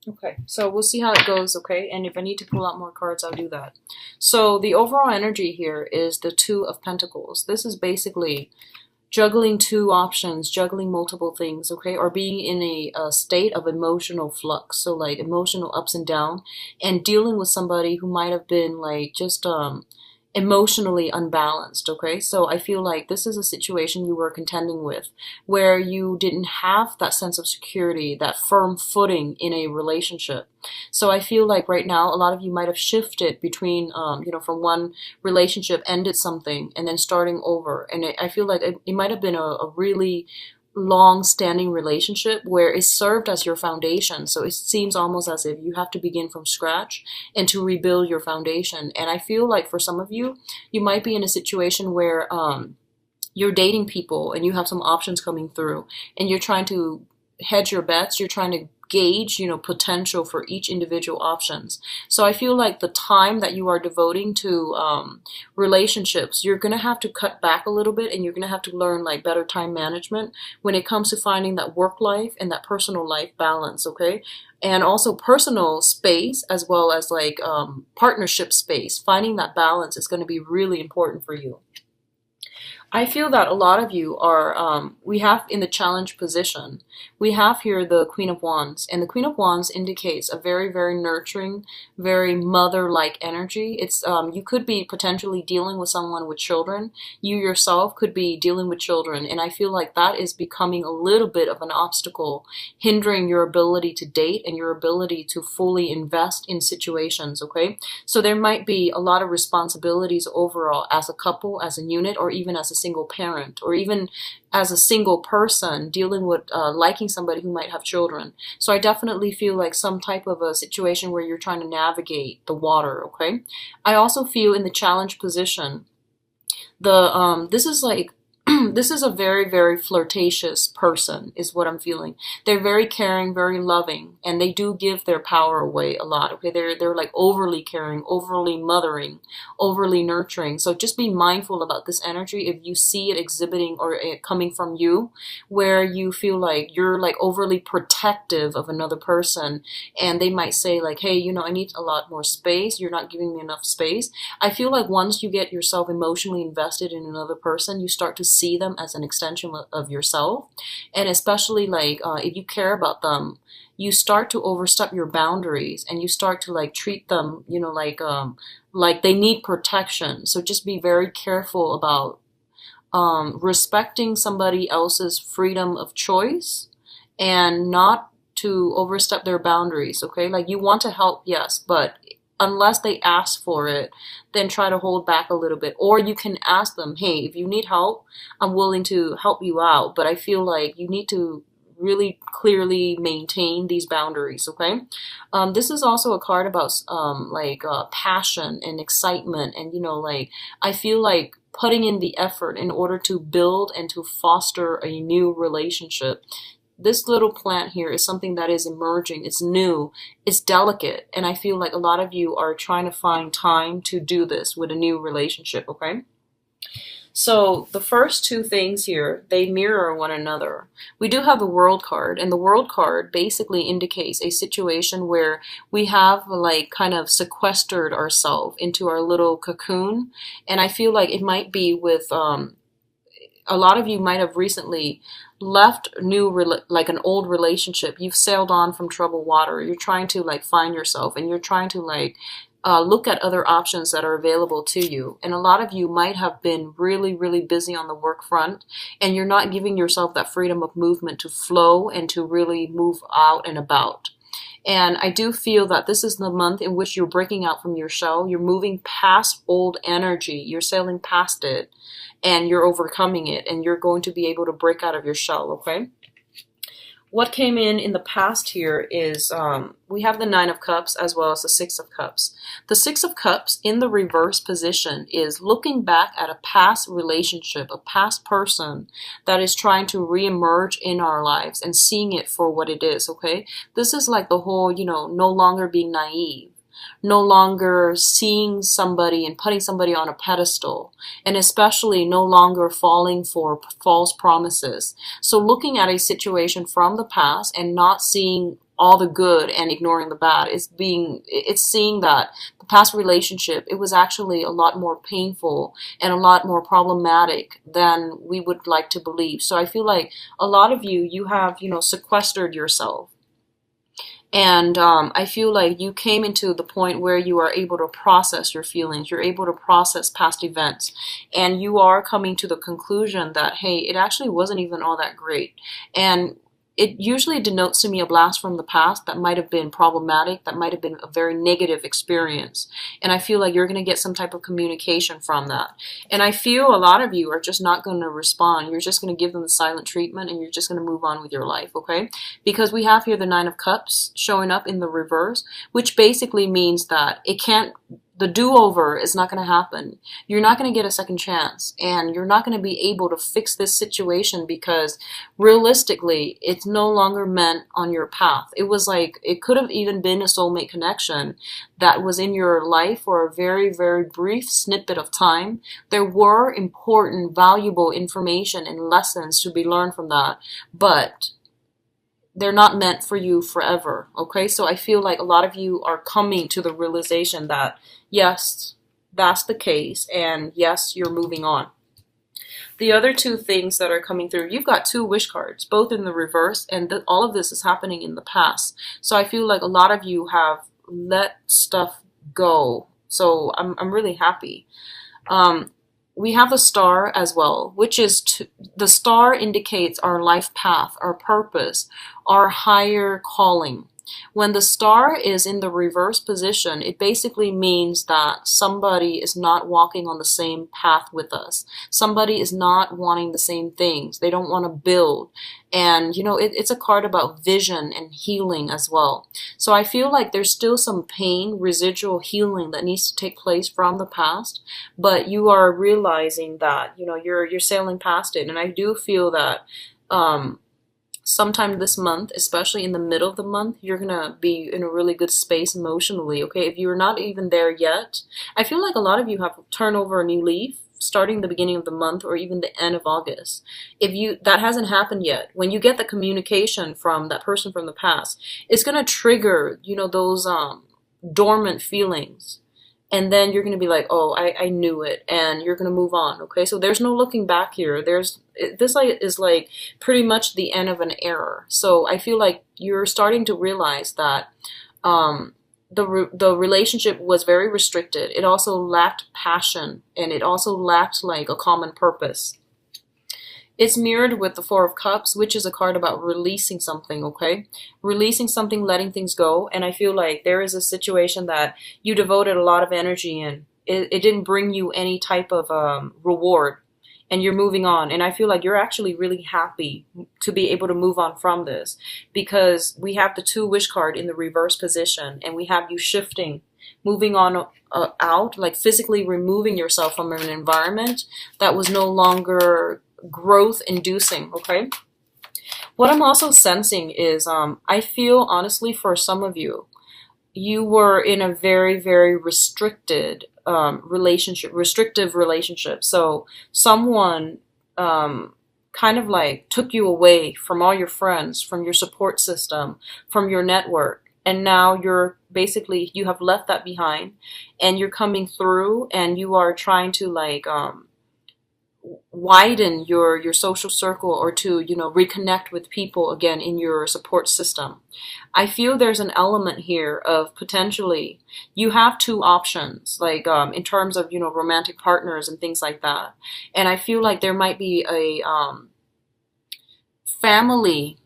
Okay, so we'll see how it goes, okay? And if I need to pull out more cards, I'll do that. So the overall energy here is the Two of Pentacles. This is basically juggling two options, juggling multiple things, okay? Or being in a state of emotional flux, so like emotional ups and down, and dealing with somebody who might have been like just emotionally unbalanced, okay? So I feel like this is a situation you were contending with where you didn't have that sense of security, that firm footing in a relationship. So I feel like right now a lot of you might have shifted between, from one relationship, ended something, and then starting over. And I feel like it might have been a really long-standing relationship where it served as your foundation. So it seems almost as if you have to begin from scratch and to rebuild your foundation. And I feel like for some of you, you might be in a situation where you're dating people and you have some options coming through and you're trying to hedge your bets. You're trying to gauge, potential for each individual options. So I feel like the time that you are devoting to relationships, you're going to have to cut back a little bit, and you're going to have to learn like better time management when it comes to finding that work life and that personal life balance, okay? And also personal space as well as like partnership space. Finding that balance is going to be really important for you. I feel that a lot of you are, we have in the challenge position, we have here the Queen of Wands. And the Queen of Wands indicates a very, very nurturing, very mother-like energy. It's, you could be potentially dealing with someone with children. You yourself could be dealing with children. And I feel like that is becoming a little bit of an obstacle, hindering your ability to date and your ability to fully invest in situations, okay? So there might be a lot of responsibilities overall as a couple, as a unit, or even as a single parent, or even as a single person dealing with liking somebody who might have children. So I definitely feel like some type of a situation where you're trying to navigate the water, okay? I also feel in the challenge position, this is like this is a very, very flirtatious person, is what I'm feeling. They're very caring, very loving, and they do give their power away a lot. Okay, they're like overly caring, overly mothering, overly nurturing. So just be mindful about this energy if you see it exhibiting or it coming from you, where you feel like you're like overly protective of another person, and they might say like, hey, I need a lot more space. You're not giving me enough space. I feel like once you get yourself emotionally invested in another person, you start to see them as an extension of yourself. And especially like if you care about them, you start to overstep your boundaries and you start to like treat them, like they need protection. So just be very careful about respecting somebody else's freedom of choice and not to overstep their boundaries, okay? Like you want to help, yes, but unless they ask for it, then try to hold back a little bit. Or you can ask them, hey, if you need help, I'm willing to help you out, but I feel like you need to really clearly maintain these boundaries, okay? This is also a card about passion and excitement, and like I feel like putting in the effort in order to build and to foster a new relationship. This little plant here is something that is emerging. It's new, it's delicate, and I feel like a lot of you are trying to find time to do this with a new relationship, okay? So the first two things here, they mirror one another. We do have the World card, and the World card basically indicates a situation where we have like kind of sequestered ourselves into our little cocoon, and I feel like it might be with a lot of you might have recently left like an old relationship. You've sailed on from troubled water. You're trying to like find yourself, and you're trying to like look at other options that are available to you. And a lot of you might have been really, really busy on the work front, and you're not giving yourself that freedom of movement to flow and to really move out and about. And I do feel that this is the month in which you're breaking out from your shell. You're moving past old energy. You're sailing past it, and you're overcoming it, and you're going to be able to break out of your shell, okay? What came in the past here is we have the Nine of Cups as well as the Six of Cups. The Six of Cups in the reverse position is looking back at a past relationship, a past person that is trying to reemerge in our lives and seeing it for what it is, okay? This is like the whole, no longer being naive, no longer seeing somebody and putting somebody on a pedestal, and especially no longer falling for false promises. So looking at a situation from the past and not seeing all the good and ignoring the bad. It's seeing that the past relationship, it was actually a lot more painful and a lot more problematic than we would like to believe. So I feel like a lot of you have, sequestered yourself. And I feel like you came into the point where you are able to process your feelings. You're able to process past events. And you are coming to the conclusion that, hey, it actually wasn't even all that great. And it usually denotes to me a blast from the past that might have been problematic, that might have been a very negative experience. And I feel like you're going to get some type of communication from that. And I feel a lot of you are just not going to respond. You're just going to give them the silent treatment and you're just going to move on with your life, okay? Because we have here the Nine of Cups showing up in the reverse, which basically means that the do-over is not going to happen. You're not going to get a second chance, and you're not going to be able to fix this situation because realistically, it's no longer meant on your path. It was like, it could have even been a soulmate connection that was in your life for a very, very brief snippet of time. There were important, valuable information and lessons to be learned from that, but they're not meant for you forever, okay? So I feel like a lot of you are coming to the realization that, yes, that's the case, and yes, you're moving on. The other two things that are coming through, you've got two wish cards, both in the reverse, and all of this is happening in the past. So I feel like a lot of you have let stuff go. So I'm really happy. We have the star as well, which is the star indicates our life path, our purpose, our higher calling. When the star is in the reverse position, it basically means that somebody is not walking on the same path with us. Somebody is not wanting the same things. They don't want to build. And, it's a card about vision and healing as well. So I feel like there's still some pain, residual healing that needs to take place from the past, but you are realizing that, you're sailing past it. And I do feel that, sometime this month, especially in the middle of the month, you're going to be in a really good space emotionally, okay? If you're not even there yet, I feel like a lot of you have turned over a new leaf starting the beginning of the month or even the end of August. That hasn't happened yet, when you get the communication from that person from the past, it's going to trigger, those dormant feelings. And then you're going to be like, oh, I knew it. And you're going to move on. Okay. So there's no looking back here. This is like pretty much the end of an era. So I feel like you're starting to realize that, the relationship was very restricted. It also lacked passion, and it also lacked like a common purpose. It's mirrored with the Four of Cups, which is a card about releasing something, okay? Releasing something, letting things go. And I feel like there is a situation that you devoted a lot of energy in. It didn't bring you any type of reward, and you're moving on. And I feel like you're actually really happy to be able to move on from this, because we have the Two Wish card in the reverse position, and we have you shifting, moving on out, like physically removing yourself from an environment that was no longer growth inducing, okay? What I'm also sensing is I feel honestly for some of you, you were in a very, very restrictive relationship. So someone kind of like took you away from all your friends, from your support system, from your network. And now you have left that behind, and you're coming through, and you are trying to like widen your social circle, or to reconnect with people again in your support system. I feel there's an element here of potentially you have two options, like in terms of romantic partners and things like that. And I feel like there might be a family,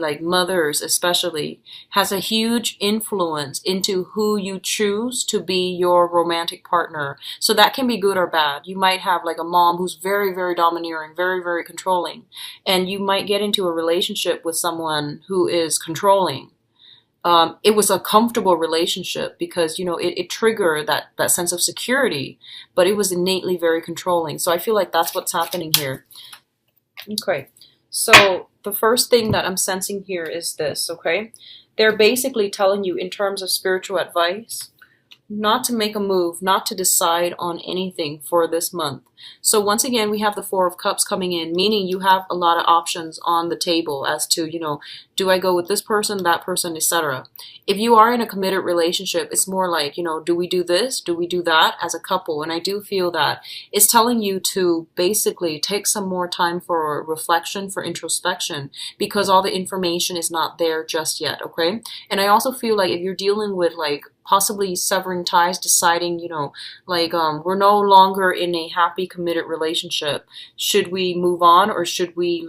like mothers especially, has a huge influence into who you choose to be your romantic partner. So that can be good or bad. You might have like a mom who's very, very domineering, very, very controlling, and you might get into a relationship with someone who is controlling. It was a comfortable relationship because, it triggered that sense of security, but it was innately very controlling. So I feel like that's what's happening here. Okay. So the first thing that I'm sensing here is this, okay? They're basically telling you in terms of spiritual advice, not to make a move, not to decide on anything for this month. So once again, we have the Four of Cups coming in, meaning you have a lot of options on the table as to, do I go with this person, that person, etc. If you are in a committed relationship, it's more like, do we do this? Do we do that as a couple? And I do feel that it's telling you to basically take some more time for reflection, for introspection, because all the information is not there just yet, okay? And I also feel like if you're dealing with like possibly severing ties, deciding, we're no longer in a happy, committed relationship. Should we move on, or should we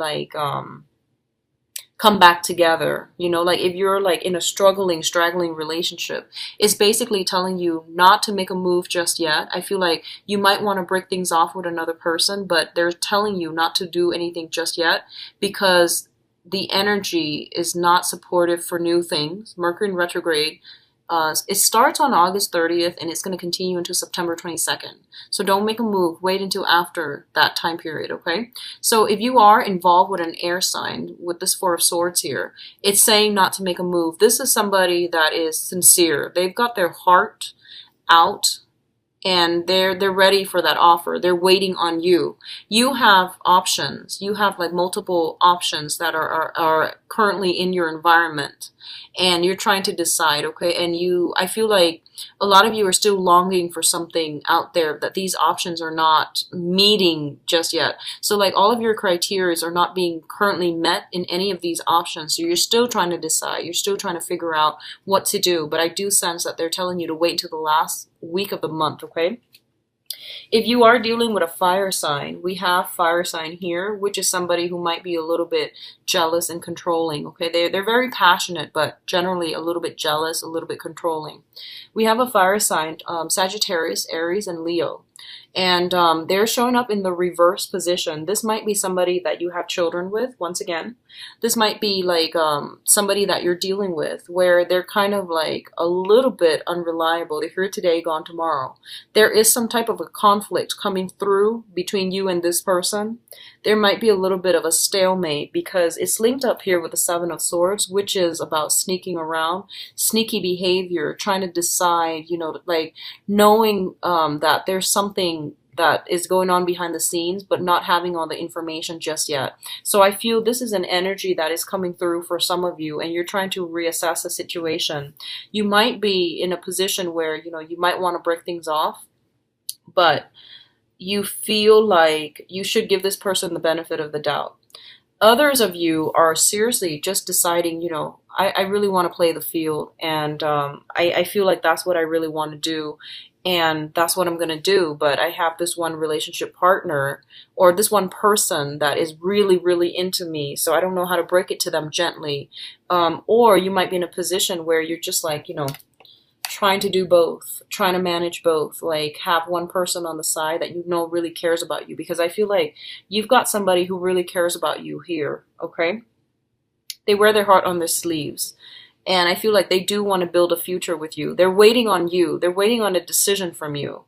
come back together? Like if you're like in a straggling relationship, it's basically telling you not to make a move just yet. I feel like you might want to break things off with another person, but they're telling you not to do anything just yet because the energy is not supportive for new things. Mercury in retrograde. It starts on August 30th and it's going to continue until September 22nd. So don't make a move. Wait until after that time period, okay? So if you are involved with an air sign, with this Four of Swords here, it's saying not to make a move. This is somebody that is sincere. They've got their heart out and they're ready for that offer. They're waiting on you. You have options. You have like multiple options that are currently in your environment, and you're trying to decide, okay? And I feel like a lot of you are still longing for something out there that these options are not meeting just yet. So like all of your criteria are not being currently met in any of these options. So you're still trying to decide. You're still trying to figure out what to do. But I do sense that they're telling you to wait until the last week of the month, okay? If you are dealing with a fire sign, we have fire sign here, which is somebody who might be a little bit jealous and controlling, okay? They're very passionate, but generally a little bit jealous, a little bit controlling. We have a fire sign, Sagittarius, Aries, and Leo. And they're showing up in the reverse position. This might be somebody that you have children with, once again. This might be like somebody that you're dealing with where they're kind of like a little bit unreliable. They're here today, gone tomorrow. There is some type of a conflict coming through between you and this person. There might be a little bit of a stalemate because it's linked up here with the Seven of Swords, which is about sneaking around, sneaky behavior, trying to decide, like knowing that there's something that is going on behind the scenes, but not having all the information just yet. So I feel this is an energy that is coming through for some of you, and you're trying to reassess the situation. You might be in a position where, you might want to break things off, but you feel like you should give this person the benefit of the doubt. Others of you are seriously just deciding, I really want to play the field, and I feel like that's what I really want to do, and that's what I'm going to do. But I have this one relationship partner or this one person that is really, really into me, so I don't know how to break it to them gently. Or you might be in a position where you're just like, trying to do both, trying to manage both, like have one person on the side that really cares about you, because I feel like you've got somebody who really cares about you here, okay? They wear their heart on their sleeves, and I feel like they do want to build a future with you. They're waiting on you. They're waiting on a decision from you.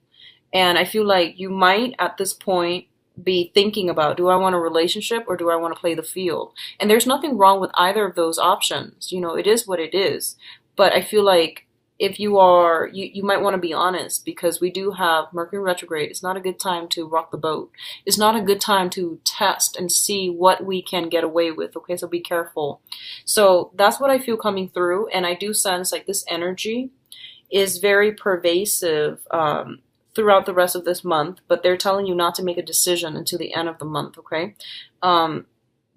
And I feel like you might at this point be thinking about, do I want a relationship or do I want to play the field? And there's nothing wrong with either of those options. It is what it is. But I feel like if you are, you might want to be honest, because we do have Mercury retrograde. It's not a good time to rock the boat. It's not a good time to test and see what we can get away with, okay? So be careful. So that's what I feel coming through, and I do sense like this energy is very pervasive throughout the rest of this month, but they're telling you not to make a decision until the end of the month, okay?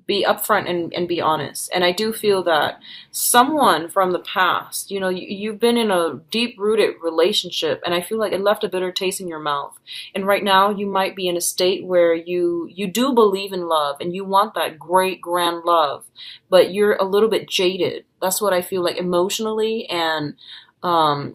Be upfront and be honest. And I do feel that someone from the past, you've been in a deep-rooted relationship, and I feel like it left a bitter taste in your mouth. And right now you might be in a state where you do believe in love and you want that great grand love, but you're a little bit jaded. That's what I feel like emotionally and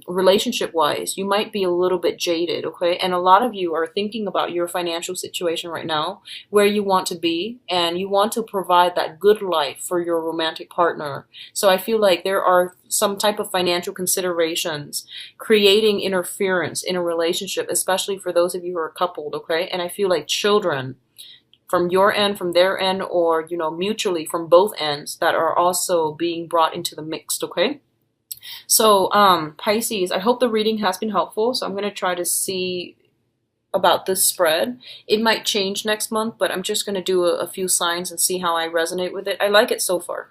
relationship wise. You might be a little bit jaded, okay? And a lot of you are thinking about your financial situation right now, where you want to be, and you want to provide that good life for your romantic partner. So I feel like there are some type of financial considerations creating interference in a relationship, especially for those of you who are coupled, okay? And I feel like children from your end, from their end, or mutually from both ends, that are also being brought into the mix, okay? So Pisces, I hope the reading has been helpful. So I'm going to try to see about this spread. It might change next month, but I'm just going to do a few signs and see how I resonate with it. I like it so far.